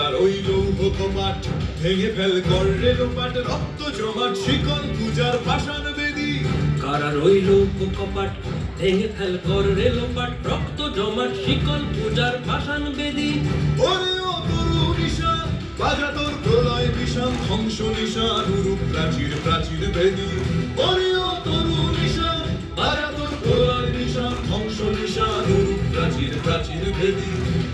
কারার ওই লৌহ কপাট ভেঙে ফেল গর্রে লোপাট রক্ত জমাট শিকল পূজার পাষাণ বেদী কারার ওই লৌহ কপাট ভেঙে ফেল গর্রে লোপাট রক্ত জমাট শিকল পূজার পাষাণ বেদী ওরে ও তরু নিশান বাজা তোর প্রলয় বিষান ধ্বংস নিশান রূপ প্রাচীর প্রাচীর বেদী ওরে ও তরু নিশান বাজা তোর প্রলয় নিশান ধ্বংস নিশান রূপ প্রাচীর প্রাচীর বেদী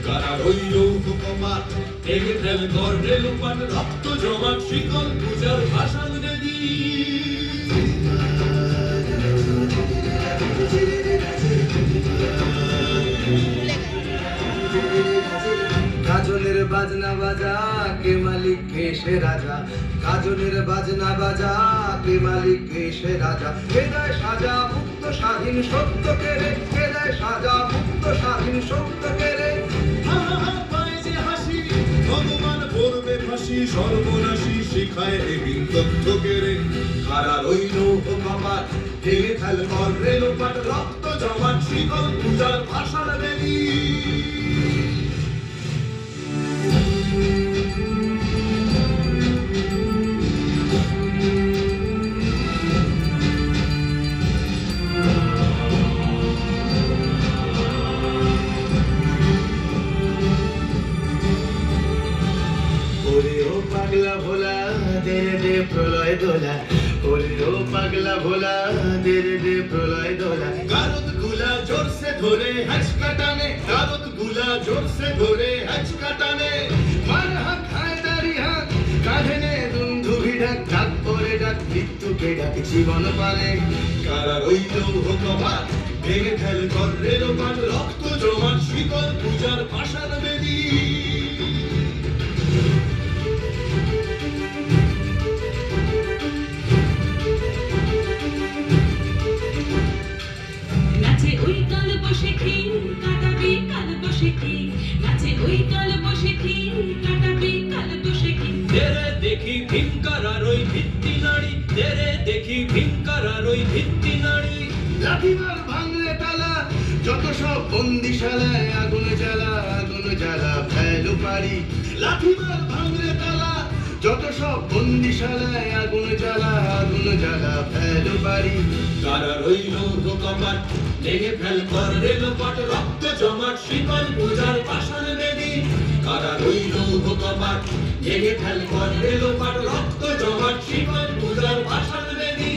কারার ওই লৌহ কপাট ভেঙে ফেল গর্রে লোপাট রক্ত জমাট শিকল পূজার পাষাণ বেদী গাজনের বাজনা বাজা কে মালিক কে সে রাজা গাজনের বাজনা বাজা কে মালিক কে সে রাজা কে দেয় সাজা মুক্ত স্বাধীন সত্য কেড়ে কে দেয় সাজা মুক্ত স্বাধীন সত্য কেড়ে হা হা হা পায় যে হাসি ভগবান পড়বে ফাঁসি সর্বনাশী শিখায় এবিন তথ্য কেড়ে কারার ওই লৌহ কপাট ভেঙে ফেল গর্রে লোপাট রক্ত জমাট শিকল পূজার পাষাণ বেদী ওরে ও পাগলা ভোলা দে দে প্রলয় দোলা ওরে ও পাগলা ভোলা দে দে প্রলয় দোলা গারদ গুলা জোরসে ধরে হ্যাচকা টানে গারদ গুলা জোরসে ধরে হ্যাচকা টানে মার হাত খায় দাড়ি হাত কাঁধে নে দুন্ধুভি ডাক ডাক পরে ডাক মৃত্যুকে ডাক জীবন পারে কারার ওই লৌহ কপাট ভেঙে ফেল গর্রে লোপাট রক্ত জমাট শিকল পূজার পাষাণ বেদী নাচে ওই কাল বসে কি কাটাবি কাল বসে কি নাচে ওই কাল বসে কি কাটাবি কাল বসে কি তেরে দেখি ভীমকারার ওই ভিত্তি নাড়ি তেরে দেখি ভীমকারার ওই ভিত্তি নাড়ি লাঠিমার ভাঙলে তালা যত সব বন্দিশালায় আগুন জ্বালা ফেলো পারি লাঠিমার ভাঙলে তালা যত সব বন্দিশালায় আগুন জ্বালা ফেলো পারি কারার ওই লৌহ কপাট ভেঙে ফেল গর্রে লোপাট রক্ত জমাট শিকল পূজার পাষাণ বেদী কারার ওই লৌহ কপাট ভেঙে ফেল গর্রে লোপাট রক্ত জমাট শিকল পূজার পাষাণ বেদী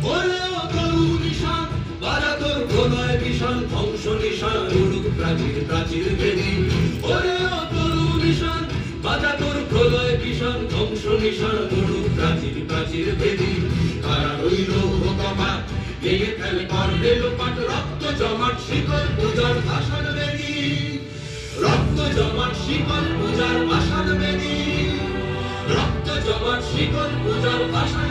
ওরে ও তরু নিশান বাজা তোর প্রলয় বিষান ধ্বংস নিশান রূপ প্রাচীর প্রাচীর বেদী ওরে ও তরু নিশান বাজা তোর প্রলয় বিষান ধ্বংস নিশান রূপ প্রাচীর প্রাচীর বেদী কারার ওই লৌহ কপাট ভেঙে ফেল গর্রে লোপাট রক্ত জমাট শিকল পূজার পাষাণ বেদী রক্ত জমাট শিকল পূজার পাষাণ বেদী রক্ত জমাট শিকল পূজার পাষাণ